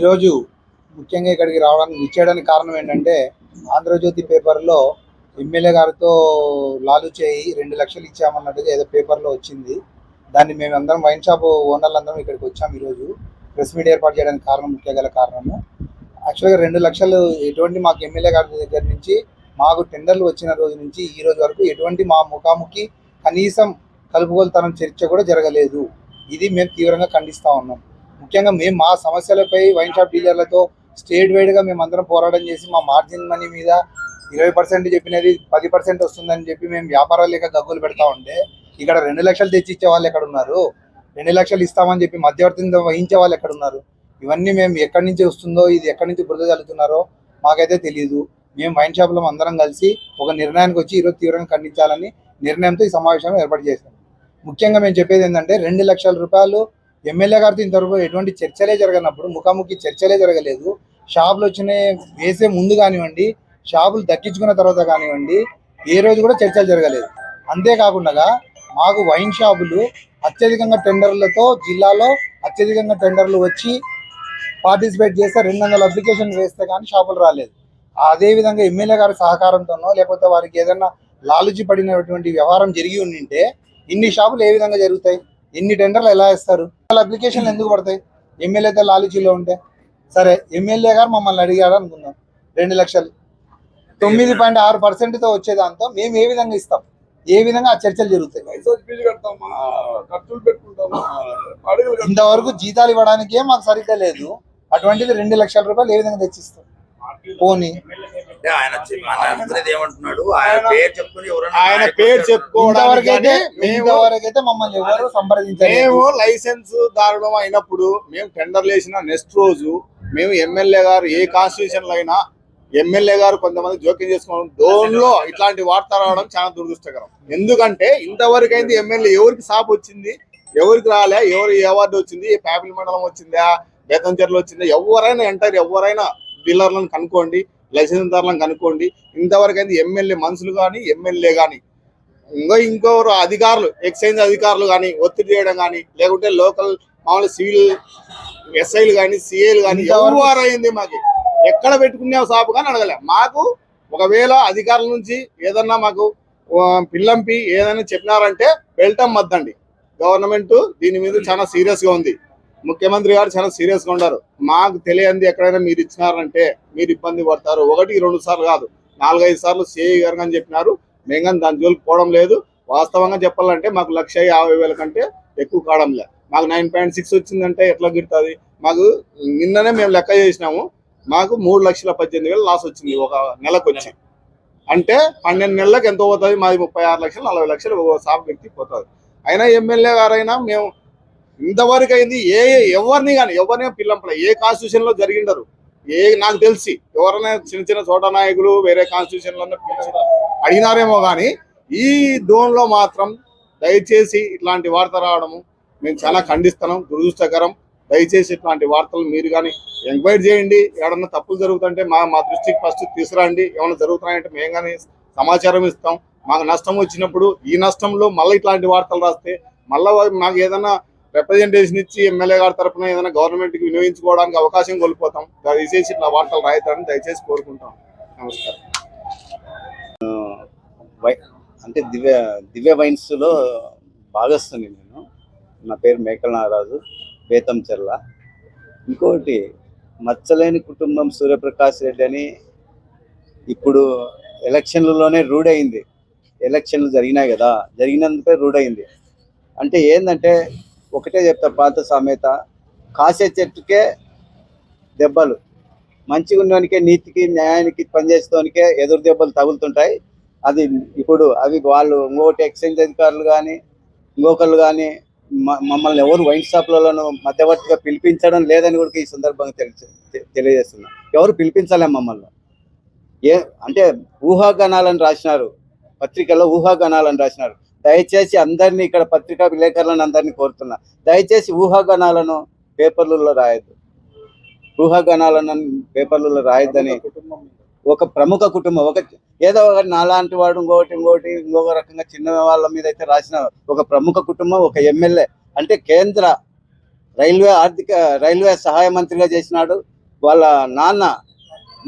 ఈరోజు ముఖ్యంగా ఇక్కడికి ఇచ్చేయడానికి కారణం ఏంటంటే ఆంధ్రజ్యోతి పేపర్లో ఎమ్మెల్యే గారితో లాలు చేయి 2 లక్షలు ఇచ్చామన్నట్టుగా ఏదో పేపర్లో వచ్చింది. దాన్ని మేమందరం వైన్ షాప్ ఓనర్లందరం ఇక్కడికి వచ్చాము. ఈరోజు ప్రెస్ మీట్ ఏర్పాటు చేయడానికి ముఖ్య గల కారణము యాక్చువల్గా 2 లక్షలు ఎటువంటి మాకు ఎమ్మెల్యే గారి దగ్గర నుంచి మాకు టెండర్లు వచ్చిన రోజు నుంచి ఈ రోజు వరకు ఎటువంటి మా ముఖాముఖి కనీసం కలుపుగోలుతనం చర్చ కూడా జరగలేదు. ఇది మేము తీవ్రంగా ఖండిస్తూ ఉన్నాం. ముఖ్యంగా మేము మా సమస్యలపై వైన్ షాప్ డీలర్లతో స్టేట్ వైడ్గా మేమందరం పోరాటం చేసి మా మార్జిన్ మనీ మీద 20% చెప్పినది 10% వస్తుందని చెప్పి మేము వ్యాపారాలు లేక గగ్గులు పెడతా ఉంటే ఇక్కడ 2 లక్షలు తెచ్చి ఇచ్చే వాళ్ళు ఎక్కడ ఉన్నారు? 2 లక్షలు ఇస్తామని చెప్పి మధ్యవర్తిని వహించే వాళ్ళు ఎక్కడ ఉన్నారు? ఇవన్నీ మేము ఎక్కడి నుంచి వస్తుందో, ఇది ఎక్కడి నుంచి బురద చల్లుతున్నారో మాకైతే తెలియదు. మేము వైన్ షాప్లో అందరం కలిసి ఒక నిర్ణయానికి వచ్చి ఈరోజు తీవ్రంగా ఖండించాలని నిర్ణయంతో ఈ సమావేశం ఏర్పాటు చేశాం. ముఖ్యంగా మేము చెప్పేది ఏంటంటే 2 లక్షల రూపాయలు ఎమ్మెల్యే గారితో ఇంతవరకు ఎటువంటి చర్చలే జరగనప్పుడు, ముఖాముఖి చర్చలే జరగలేదు. షాపులు వచ్చినాయి వేసే ముందు కానివ్వండి, షాపులు దక్కించుకున్న తర్వాత కానివ్వండి, ఏ రోజు కూడా చర్చలు జరగలేదు. అంతేకాకుండా మాకు వైన్ షాపులు అత్యధికంగా టెండర్లతో జిల్లాలో అత్యధికంగా టెండర్లు వచ్చి పార్టిసిపేట్ చేస్తే 200 అప్లికేషన్ వేస్తే కానీ షాపులు రాలేదు. అదేవిధంగా ఎమ్మెల్యే గారి సహకారంతోనో లేకపోతే వారికి ఏదైనా లాలుచి పడినటువంటి వ్యవహారం జరిగి ఉండింటే ఇన్ని షాపులు ఏ విధంగా జరుగుతాయి? ఎన్ని టెండర్లు ఎలా ఇస్తారు? అప్లికేషన్లు ఎందుకు పడతాయి ఎమ్మెల్యేతో లాలుచీలో ఉంటే? సరే, ఎమ్మెల్యే గారు మమ్మల్ని అడిగాడు అనుకుందాం, 2 లక్షలు 9.6%తో వచ్చేదాంతో మేము ఏ విధంగా ఇస్తాం? ఏ విధంగా ఆ చర్చలు జరుగుతాయి? ఇంతవరకు జీతాలు ఇవ్వడానికే మాకు సరిగ్గా లేదు, అటువంటిది 2 లక్షల రూపాయలు ఏ విధంగా తెచ్చిస్తాం? పోనీ ఆయన పేరు చెప్పుకోవడానికైతే మమ్మల్ని ఎవరు సంప్రదించారు? మేము లైసెన్స్ దారుణం అయినప్పుడు మేము టెండర్లు వేసిన నెక్స్ట్ రోజు మేము ఎమ్మెల్యే గారు ఏ కాన్స్టిట్యూషన్ లో అయినా ఎమ్మెల్యే గారు కొంతమంది జోక్యం చేసుకోవడం, దోన్లో ఇట్లాంటి వార్త రావడం చాలా దురదృష్టకరం. ఎందుకంటే ఇంతవరకు అయింది ఎమ్మెల్యే ఎవరికి సాప్ వచ్చింది, ఎవరికి రాలే, ఎవరు అవార్డు వచ్చింది, ప్యాపిల్ మండలం వచ్చిందా, బేతంచెర్లు వచ్చిందా, ఎవరైనా ఎంటర్ ఎవరైనా డీలర్లను కనుక్కోండి, లైసెన్స్ దారులను కనుక్కోండి. ఇంతవరకు అయితే ఎమ్మెల్యే మనుషులు కానీ ఎమ్మెల్యే కానీ ఇంకొకరు అధికారులు, ఎక్సైజ్ అధికారులు కానీ ఒత్తిడి చేయడం కానీ, లేకుంటే లోకల్ మామూలు సివిల్ ఎస్ఐలు కానీ సిఐలు కానీ ఎవరు అయింది మాకు ఎక్కడ పెట్టుకునే షాపు కానీ అడగలే. మాకు ఒకవేళ అధికారుల నుంచి ఏదన్నా మాకు పిల్లంపి ఏదైనా చెప్పినారంటే వెళ్ళటం మద్దండి. గవర్నమెంట్ దీని మీద చాలా సీరియస్గా ఉంది, ముఖ్యమంత్రి గారు చాలా సీరియస్గా ఉన్నారు. మాకు తెలియంది ఎక్కడైనా మీరు ఇచ్చినారంటే మీరు ఇబ్బంది పడతారు. 1-2 సార్లు కాదు, 4-5 సార్లు సిఐ గారు అని చెప్పినారు. మేము కానీ దాని జోలికి పోవడం లేదు. వాస్తవంగా చెప్పాలంటే మాకు 1,50,000 కంటే ఎక్కువ కావడం లేదు. మాకు 9.6 వచ్చిందంటే ఎట్లా గిడుతుంది? మాకు నిన్ననే మేము లెక్క చేసినాము, మాకు 3,18,000 లాస్ వచ్చింది ఒక నెలకు వచ్చి. అంటే 12 నెలలకు ఎంత పోతుంది? మాది 36 లక్షలు 40 లక్షలు ఒక సాఫ్ వ్యక్తి పోతుంది. అయినా ఎమ్మెల్యే గారైనా మేము ఇంతవరకు అయింది ఎవరిని కానీ ఎవరిని పిల్లంపల ఏ కాన్స్టిట్యూషన్ లో జరిగిండరు. నాకు తెలిసి ఎవరైనా చిన్న చిన్న చోట నాయకులు వేరే కాన్స్టిట్యూషన్ లో అడిగినారేమో కానీ ఈ దోన్లో మాత్రం దయచేసి ఇట్లాంటి వార్త రావడము మేము చాలా ఖండిస్తున్నాం, దురదృష్టకరం. దయచేసి ఇట్లాంటి వార్తలు మీరు కానీ ఎంక్వైరీ చేయండి. ఏమన్నా తప్పులు జరుగుతుంటే మా దృష్టికి ఫస్ట్ తీసుకురండి. ఏమైనా జరుగుతున్నాయంటే మేము కానీ సమాచారం ఇస్తాం. మాకు నష్టం వచ్చినప్పుడు ఈ నష్టంలో మళ్ళీ ఇట్లాంటి వార్తలు రాస్తే మళ్ళీ మాకు ఏదైనా రిప్రజెంటేషన్ ఇచ్చి ఎమ్మెల్యే గారి తరఫున ఏదైనా గవర్నమెంట్కి వినియోగించుకోవడానికి అవకాశం కోల్పోతాం. దయచేసి ఇట్లా వార్తలు రాయతారని దయచేసి కోరుకుంటాం. నమస్కారం. అంటే దివ్య వైన్స్లో భాగస్తుంది నేను. నా పేరు మేకల నాగరాజు, బేతంచెర్ల. ఇంకోటి మచ్చలేని కుటుంబం సూర్యప్రకాష్ రెడ్డి అని ఇప్పుడు ఎలక్షన్లలోనే రూఢ్ అయింది. ఎలక్షన్లు జరిగినాయి కదా, జరిగినందుకే రూఢ్ అయింది. అంటే ఏంటంటే ఒకటే చెప్తా, పాత సామెత, కాసే చెట్టుకే దెబ్బలు, మంచిగా ఉన్నవానికే నీతికి న్యాయానికి పనిచేసేవానికే ఎదురు దెబ్బలు తగులుతుంటాయి. అది ఇప్పుడు అవి వాళ్ళు ఇంకొకటి ఎక్సైజ్ అధికారులు కానీ ఇంకొకరు కానీ మమ్మల్ని ఎవరు వైన్ షాప్లలో మధ్యవర్తిగా పిలిపించడం లేదని కూడా ఈ సందర్భంగా తెలియజేస్తున్నా. ఎవరు పిలిపించలే మమ్మల్ని. అంటే ఊహాగానాలను రాసినారు, పత్రికల్లో ఊహాగానాలను రాసినారు. దయచేసి అందరినీ, ఇక్కడ పత్రికా విలేకరులను అందరినీ కోరుతున్నా, దయచేసి ఊహాగానాలను పేపర్లలో రాయద్దు. ఊహాగానాలను పేపర్లలో రాయొద్దని ఒక ప్రముఖ కుటుంబం, ఒక ఏదో ఒక నాలాంటి వాడు ఇంకొక రకంగా చిన్న వాళ్ళ మీద అయితే రాసిన ఒక ప్రముఖ కుటుంబం, ఒక ఎమ్మెల్యే, అంటే కేంద్ర రైల్వే సహాయ మంత్రిగా చేసినాడు, వాళ్ళ నాన్న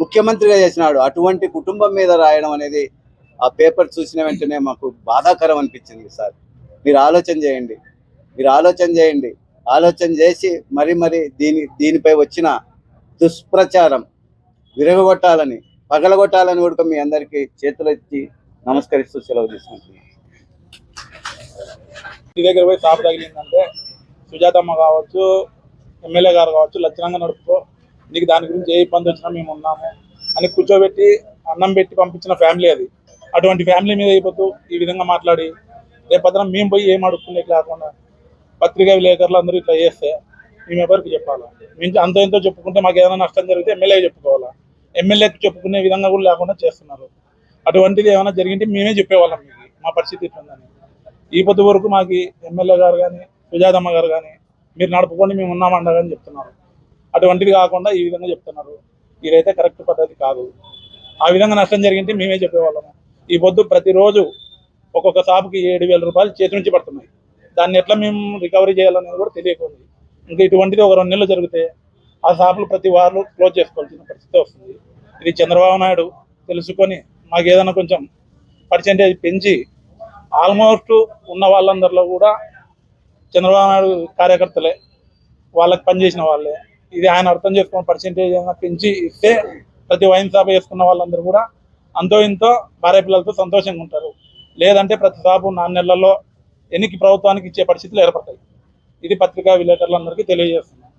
ముఖ్యమంత్రిగా చేసినాడు. అటువంటి కుటుంబం మీద రాయడం అనేది ఆ పేపర్ చూసిన వెంటనే మాకు బాధాకరం అనిపించింది. సార్ మీరు ఆలోచన చేయండి, ఆలోచన చేసి మరి దీనిపై వచ్చిన దుష్ప్రచారం విరగొట్టాలని, పగలగొట్టాలని కూడా మీ అందరికీ చేతులెత్తి నమస్కరిస్తూ సెలవు తీసుకుంటున్నాను. ఇంటి దగ్గర పోయి షాప్ తగిలిందంటే సుజాతమ్మ కావచ్చు, ఎమ్మెల్యే గారు కావచ్చు, లక్షణంగా నడుపుకో, నీకు దాని గురించి ఏ ఇబ్బంది వచ్చినా మేము ఉన్నాము అని కూర్చోబెట్టి అన్నం పెట్టి పంపించిన ఫ్యామిలీ అది. అటువంటి ఫ్యామిలీ మీద అయిపోతూ ఈ విధంగా మాట్లాడి రేపొద్దున మేము పోయి ఏం అడుక్కునే కాకుండా పత్రికా విలేకరులు అందరూ ఇట్లా చేస్తే మేము ఎవరికి చెప్పాలా? మేము అంత ఎంతో చెప్పుకుంటే మాకు ఏదైనా నష్టం జరిగితే ఎమ్మెల్యేకి చెప్పుకోవాలా? ఎమ్మెల్యేకి చెప్పుకునే విధంగా కూడా లేకుండా చేస్తున్నారు. అటువంటిది ఏమైనా జరిగింటే మేమే చెప్పేవాళ్ళం మీకు మా పరిస్థితి ఇట్లుందని. ఈ పొద్దు వరకు మాకు ఎమ్మెల్యే గారు కానీ సుజాతమ్మ గారు కానీ మీరు నడుపుకొని మేము ఉన్నామండగా అని చెప్తున్నారు. అటువంటిది కాకుండా ఈ విధంగా చెప్తున్నారు. ఇదైతే కరెక్ట్ పద్ధతి కాదు. ఆ విధంగా నష్టం జరిగింటే మేమే చెప్పేవాళ్ళము. ఈ పొద్దు ప్రతిరోజు ఒక్కొక్క షాపుకి 7,000 రూపాయలు చేతి నుంచి పడుతున్నాయి. దాన్ని ఎట్లా మేము రికవరీ చేయాలనేది కూడా తెలియకుంది. ఇంకా ఇటువంటిది ఒక 2 నెలలు జరిగితే ఆ షాపులు ప్రతి వారు క్లోజ్ చేసుకోవాల్సిన పరిస్థితి వస్తుంది. ఇది చంద్రబాబు నాయుడు తెలుసుకొని మాకు ఏదైనా కొంచెం పర్సెంటేజ్ పెంచి ఆల్మోస్ట్ ఉన్న వాళ్ళందరిలో కూడా చంద్రబాబు నాయుడు కార్యకర్తలే, వాళ్ళకి పనిచేసిన వాళ్ళే. ఇది ఆయన అర్థం చేసుకున్న పర్సెంటేజ్ ఏమైనా పెంచి ఇస్తే ప్రతి వైన్ షాప్ వేసుకున్న వాళ్ళందరూ కూడా అంతో ఇంతో భార్య పిల్లలతో సంతోషంగా ఉంటారు. లేదంటే ప్రతి షాపు 4 నెలల్లో ఎన్నిక ప్రభుత్వానికి ఇచ్చే పరిస్థితులు ఏర్పడతాయి. ఇది పత్రికా విలేకరులందరికీ తెలియజేస్తున్నాం.